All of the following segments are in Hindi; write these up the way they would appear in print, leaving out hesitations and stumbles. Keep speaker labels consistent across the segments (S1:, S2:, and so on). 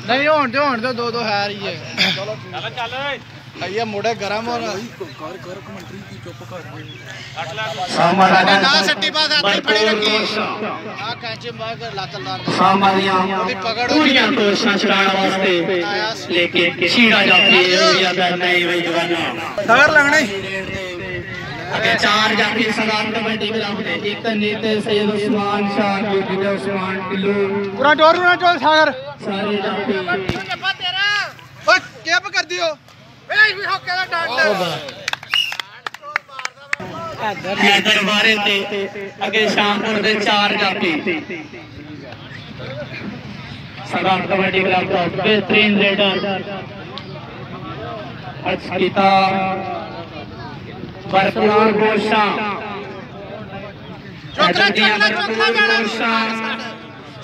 S1: नहीं होने दो दो दो है ये ये मुड़े गरम हो रहा ना सट्टी पास हाथ पड़ी रखी आ कैंची मार कर लातल लान ओदी पकड़ पूरियां तो छछड़ाने वास्ते लेके छीड़ा जाती है या नहीं वही जवाना सगर लगने अगे चार जाती सलाम कमेटी क्लब ने एक नीते सैयद उस्मान शाह की उस्मान किलो पूरा डोर ना चल सागर सारे जाती तेरा ओए क्या कर दियो दरबारे अगे शामपुर दे चार जाती सलाम कमेटी क्लब का बेहतरीन लीडर अचकिता बरकरार गोशा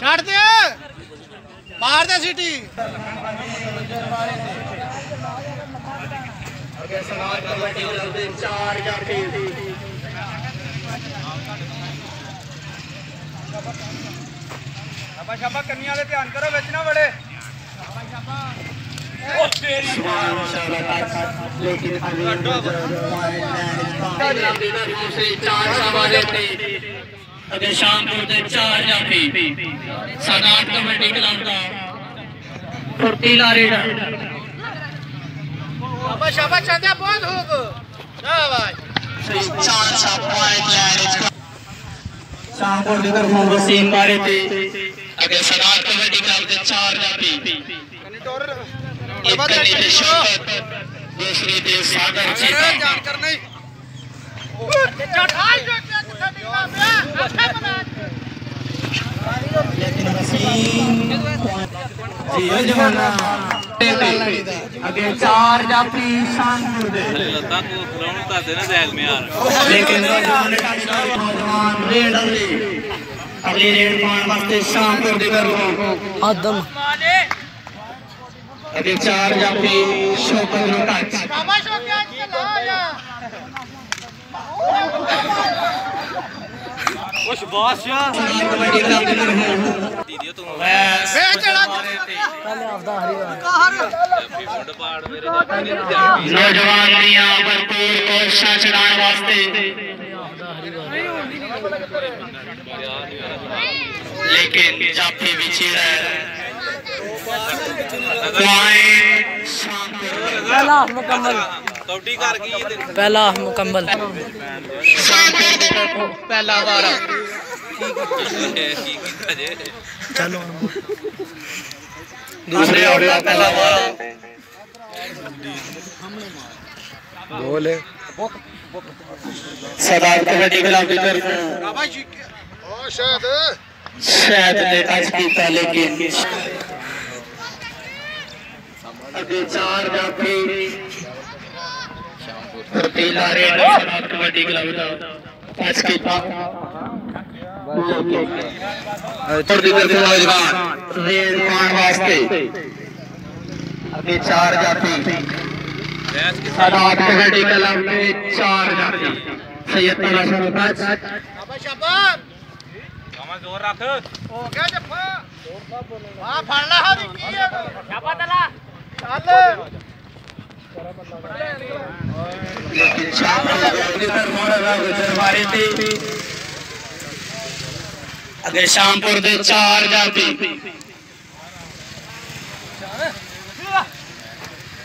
S1: छाड़ दे मार दे सीटी चार जाती शाबा कन्या वाले ध्यान करो बिच ना बड़े शामपुर दे चार जाती सदात कमेटी क्लब का फुर्तीला रेडर शाबाश चंदा बहुत होग शाबाश शामपुर दे तरफ वसीम मारे थे अगे सदात कमेटी क्लब दे चार जाती एक नीचे शौकत दूसरी दे सागर चीता जानकर नहीं लेकिन वसीम जी जवाना अगे चार जाती शामपुर दे लता को खिलाऊं का देना जैग में यार लेकिन नौजवान रेड अगली रेड पान वास्ते शामपुर दे कर आदम अगे चार जाती शौकत नो टच बाबा शौकत चला या कुछ बॉस यार कबड्डी क्लब दीदियो तुम मैं चढ़ा पहले आपदा हरी मुंड पाड़ मेरे नौजवान मियां भरपूर कोशिश चढ़ाने वास्ते लेकिन जाफी बिछी रहे पहला मुकम्मल कबड्डी कर गई पहला मुकम्मल पहला बार चलो दूसरे और पहला बार बोले सदार कबड्डी क्लब की तरफ शायद ने टच किया लेकिन अगे चार जाफी फुर्तीला रेड सदार कबड्डी क्लब का टच किया रेड पान वास्ते अगे चार जाती सदार कबड्डी क्लब में चार जाती सैयद तलाशर टच शाबाश जोर रख हो गया जफ्फा हां फड़ ला हां की है शाबाश तला चल लेकिन अगे शामपुर दे चार जाती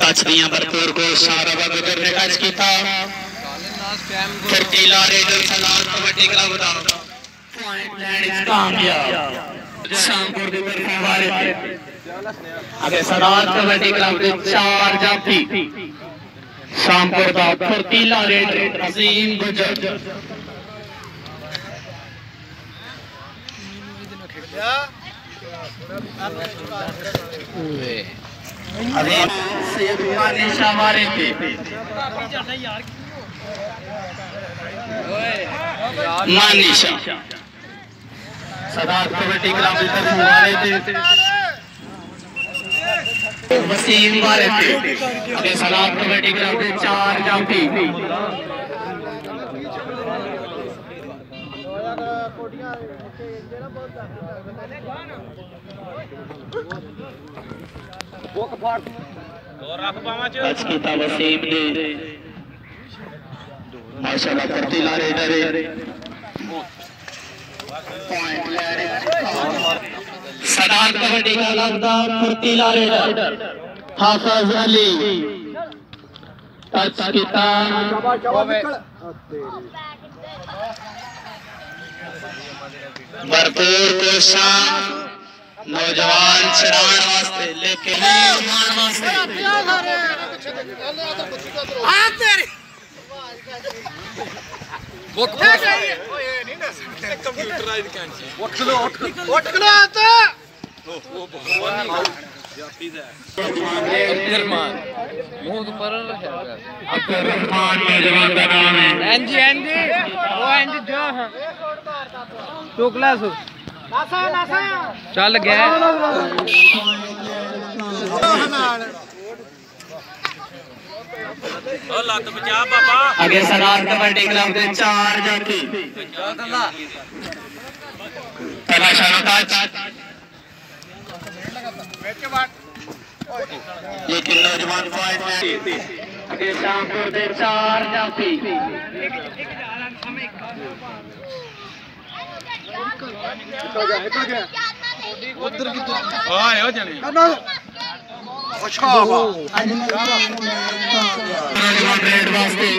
S1: कचरियां भरपूर को सारा बदर ने टच किया फुर्तीला रेडर सलाम कबड्डी क्लब दा पॉइंट लैंड कामयाब शामपुर दे वाले अगे सदार कबड्डी क्लब दे चार जाती शामपुर दा फुर्तीला रेडर अजीम गुजर अरे सैयद मानिशा मारे थे मानिशा सदार कबड्डी क्लब की तरफ मारे थे वसीम मारे थे अरे सदार कबड्डी क्लब के चार जाफी टच कीता वसीम ने माशाल्लाह फुर्तीला रेडर पॉइंट ले सदार कबड्डी का लगदा फुर्तीला रेडर हाफिज अली टच कीता भरपूर कोशिश नौजवान छड़ाने वास्ते लेकिन मान वास्ते कंप्यूटराइज कैंची उठ लो आता अब्दुर्रहमान मुंह तो पर रखा है अब्दुर्रहमान नौजवान का नाम है एनजी वो एनजी जो है टोकला सो चल गया आगे सरदार कबड्डी क्लब के 4 जाती लेकिन नौजवान पॉइंट आगे शामपुर के 4 जाती उधर की तो आए हो जाने अच्छा रेड वास्ते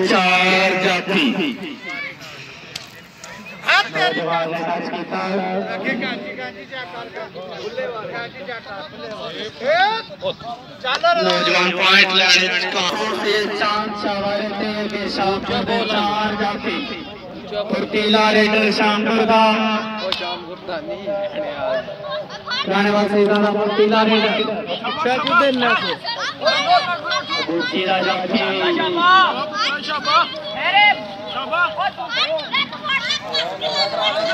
S1: चार जाती नौजवान पॉइंट फुर्तीला रेडर शामपुर का गाने वाले फुर्तीला रेडर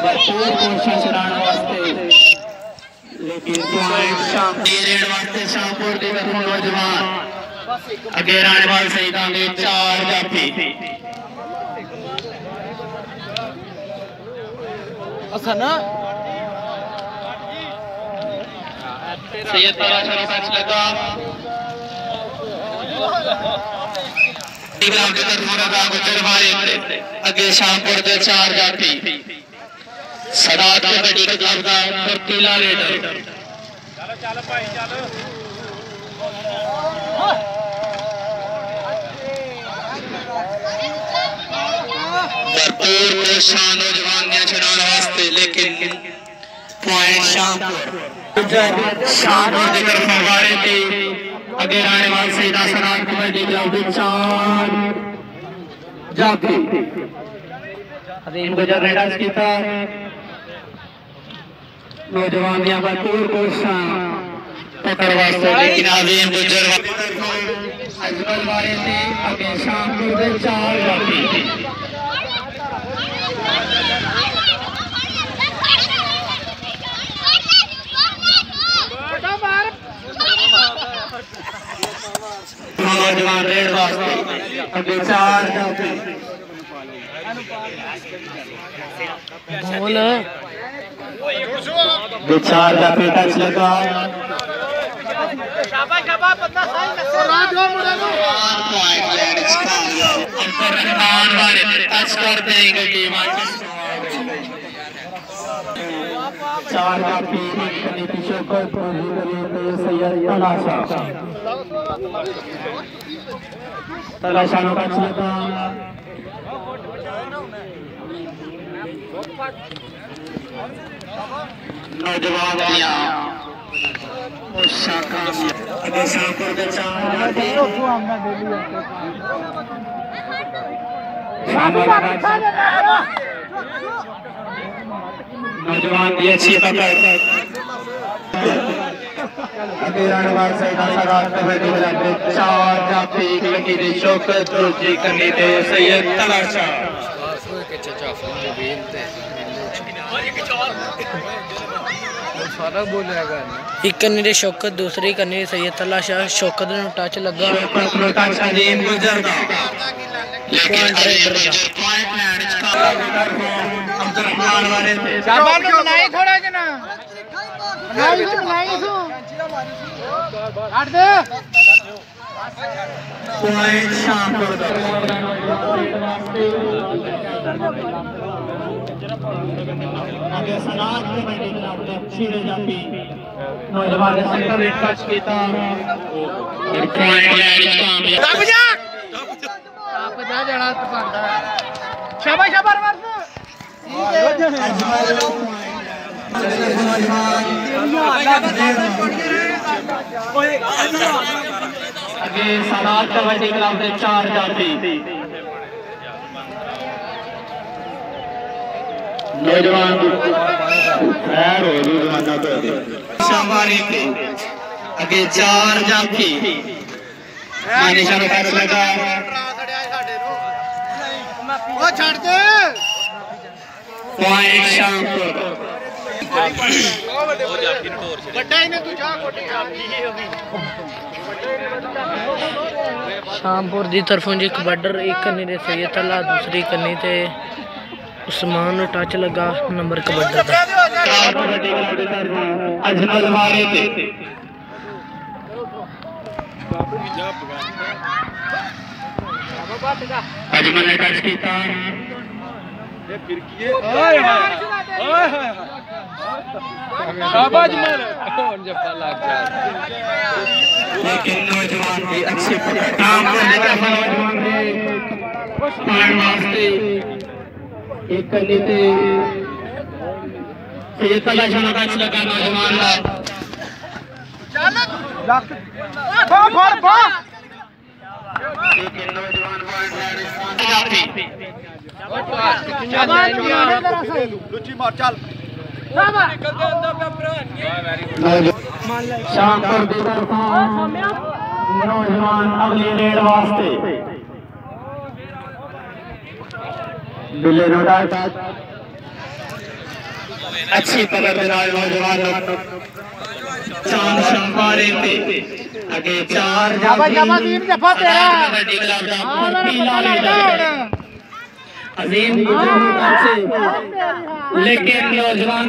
S1: भरपूर कोशिश चलाने वास्ते लेकिन रेड वास्ते शामपुर के नौजवान अगे राने वाले सईदा में 4 जाती असना सैयद तारा शरीफ टच लगा ग्राम के तरफों का गुजर मारे अगे शामपुर के 4 जाती सदात कबड्डी क्लब का फुर्तीला रेडर चलो भाई चलो भरपूर कोशिश नौजवान ने छड़ाने वास्ते लेकिन पॉइंट शामपुर की तरफ हमारे थे अगे आने वाले सीधा सदात कबड्डी क्लब के 4 जाती अदीम गुजर ने टच किया नौजवान ने भरपूर कोशिश पकड़ वास्ते लेकिन अदीम गुजर अजमल वाले थे अगे शामपुर के 4 जाती नौजवान रेड वास्ते अगे 4 जाती बोल 4 जाती टच लगा शाबाश शाबाश बंदा सही अब्दुर्रहमान वाले टच कर देंगे टीम 4 जाती पीछे को सैयद तलाशा नो टच लगा नौजवान नौजवान की अच्छी पकड़ चार जाती लगी दी शौकत रोजी करनी दे सैयद तलाशा एक करनी दे शौकत दूसरी करनी दे सैयद तलाशा शौकत ने टच लगा लेकिन अब्दुर्रहमान वाले थे
S2: शाबाश ने बनाई थोड़ा जना बनाई तो काट दे
S1: पॉइंट शामपुर आगे सनात के बैठे खिलाफ सीधे जाती नौजवान ने सेंटर रेड टच किया और पॉइंट लैंड कामयाब
S2: दब जा जड़ा तो पांदा शाबाश शाबाश मार
S1: आगे सनात कबड्डी क्लब के 4 जाती नौजवान खैर हो जमाना तो शाबारी थे आगे 4 जाती मानिशा ने पैर लगा
S2: ओ छाड़ दे
S1: पॉइंट शामपुर
S2: बड़ा ही ने तू जा कोटी
S3: शामपुर दी तरफों जी कबड्डर एक कन्नी दे सैयद अल्लाह दूसरी कन्नी ते उस्मान टच लगा नंबर कबड्डर दा
S1: अजमल मारे थे अजमल ने टच किया लेकिन नौजवान की अच्छी काम करने का नौजवान ने वास्ते एक करने थे ये तला जाना टच लगा नौजवान का लेकिन नौजवान शामपुर की तरफ नौजवान अगली रेड वास्ते बिल्ले रोडा अच्छी पकड़ नौजवान चांद शंपारे थे आगे 4 अजीम लेकिन नौजवान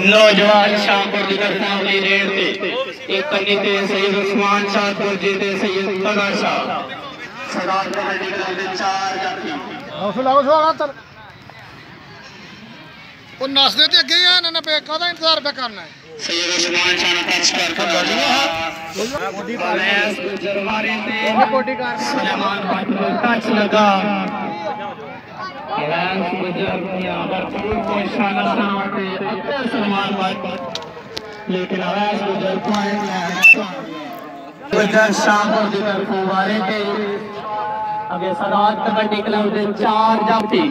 S1: नौजवान शामपुर की तरफ अगली रेड थे एक कन्नी थे सैयद उस्मान शाह जी थे सैयद तगा शाह सरदार कबड्डी क्लब के 4 जाती
S2: ਉਹ ਨਸਦੇ ਤੇ ਅੱਗੇ ਆ ਇਹਨਾਂ ਨੇ ਪੇ ਕਾਹਦਾ ਇੰਤਜ਼ਾਰ ਪੇ ਕਰਨਾ ਹੈ
S1: सैयद उस्मान शाह ने टच कर बलैस गुजर मारे थे सलेमान भाई को टच लगा बलैस गुजर यहां पर को इशारा समाते सलेमान भाई लेकिन बलैस गुजर पॉइंट गुजर शामपुर की तरफ मारे थे आगे सदात कबड्डी क्लब के 4 जाती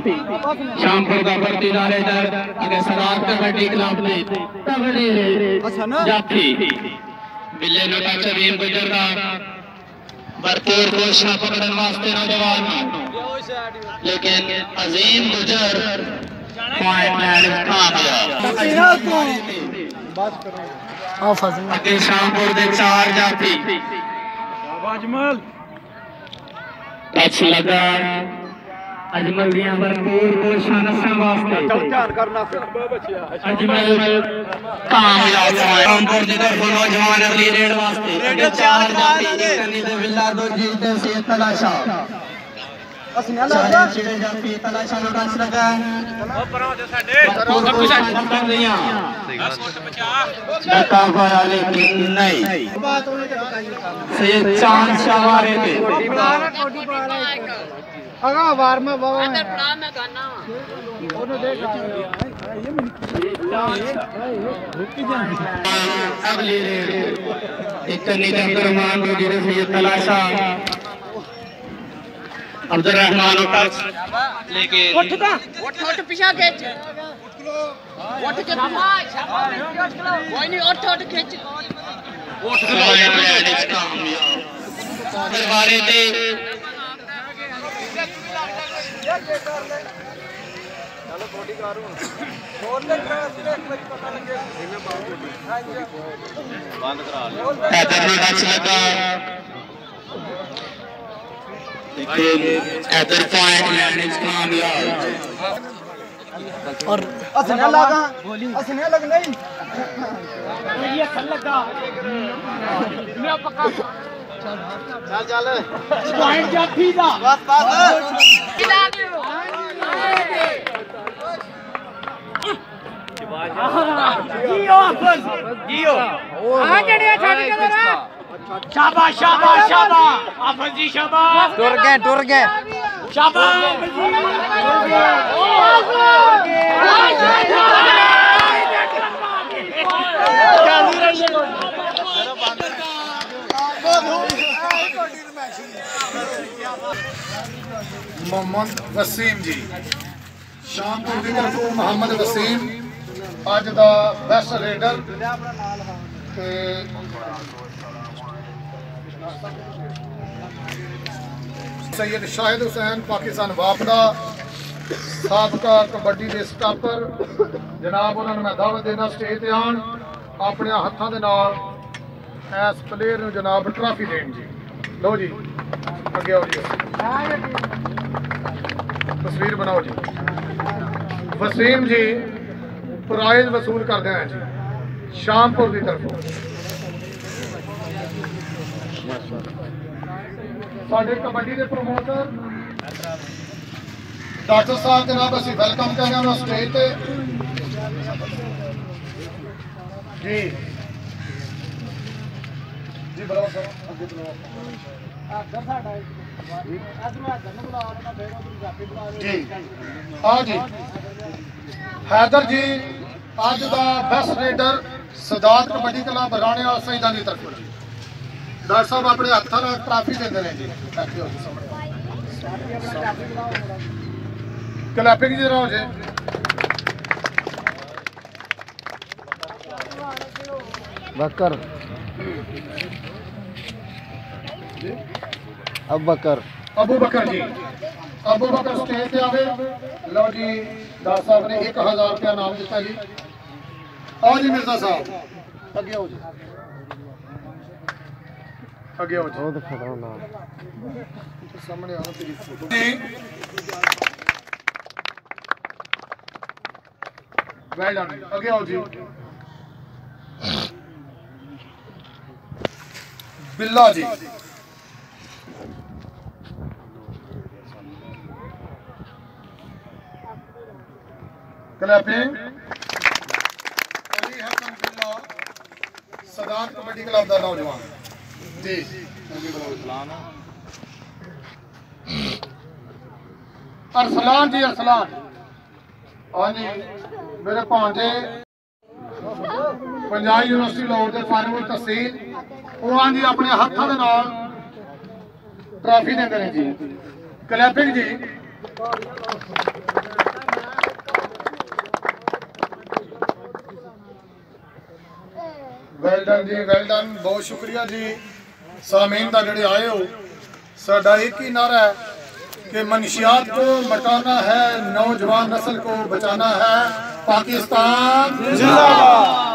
S1: शामपुर का भर्ती दारेदार आगे सदात कबड्डी क्लब ने तगड़ी जाती बिल्ले नोटा चरीम गुजरदा भरपूर कोशिश पकड़ने वास्ते नौजवान लेकिन अजीम गुजर पॉइंट लैंड कामयाब आगे शामपुर के 4 जाती
S2: अजमल
S1: टच लगा अजमल दिया भरपूर कोशिश वास्ते
S2: ध्यान करना
S1: अजमल कामयाब शामपुर की तरफ नौजवान अगली रेड वास्ते 4 जाती कन्नी ते बिल्ला दो जीते से तलाशा चिड़े जाती तलाशा नो टच लगा ओ परां दे साडे कर दिया धक्का पाया लेकिन नहीं सैयद चांद शाह मारे थे
S2: अगा वार में बाबा
S3: मैं बड़ा मैं गाना
S2: ओनो देख
S1: अगली रेड एक कन्नी ते अब्दुर्रहमान को जीते सैयद तलाशा अब्दुर्रहमान टच लेकिन
S3: उठ पीछा खींच उठ के कोई नहीं उठ खींच
S1: दरबारे थे
S2: चलो बॉडी करो बोल ले पता लगे बंद करा ले
S1: टच लगा इधर पॉइंट लेने कामयाब
S3: और
S2: हंसने लगा हंसने लग नहीं
S1: ये लगा मैं पक्का चल चल पॉइंट जाती था
S2: बस बस
S1: खिला दो जियो अफज जियो आ जड़े छड़ के जरा शाबाश शाबाश शाबाश अफज जी शाबाश
S2: टुर गए
S1: शाबाश
S4: मोहम्मद वसीम जी शामपुर की तरफ मोहम्मद वसीम अज का बेस्ट रेडर सैयद शाहिद हुसैन पाकिस्तान वापदा साबका कबड्डी के स्टापर जनाब उन्होंने मैं दावत देना स्टेज ते आन अपने हत्थों के नाल इस प्लेयर नूं जनाब ट्रॉफी देन जी लो जी अगे आओ जी तस्वीर बनाओ जी वसीम जी प्राइज वसूल करते हैं जी शामपुर की तरफ साढ़े कबड्डी के प्रमोटर डॉक्टर साहब जनाब असी वेलकम कर रहे हैं स्टेज पे जी जी बुलाओ सर अगे बुलाओ जी हाँ जी हैदर जी अज का best raider Sadat kabaddi club Rane वाला शहीदां की तरफ डॉक्टर साहब अपने हाथों में ट्रॉफी देते हैं जी क्लैपिंग जी रहो जी
S2: बकर
S4: अबू बकर जी अबू बकर स्टेज पे आवे लो जी डॉक्टर साहब ने 1000 रुपया नाम दिता जी आओ जी मिर्जा साहब अगे आओ जी अगे आओ जी सामने आओ तेरी फोटो जी वेल डन अगे आओ जी बिल्ला जी क्लैपिंग अली हसन बिल्ला सदात कबड्डी क्लब का नौजवान जी अरसलान जी अरसलान हाँ जी मेरे भांजे पंजाब यूनिवर्सिटी लाहौर के फाइनल तहसील वो हाँ जी अपने हाथों के नाल ट्रॉफी देते हैं जी क्लैपिंग जी वेल डन जी वेल डन बहुत शुक्रिया जी सामीन का जोड़े आए हो साडा एक ही नारा है कि मनशियात को मिटाना है नौजवान नस्ल को बचाना है पाकिस्तान जिंदाबाद।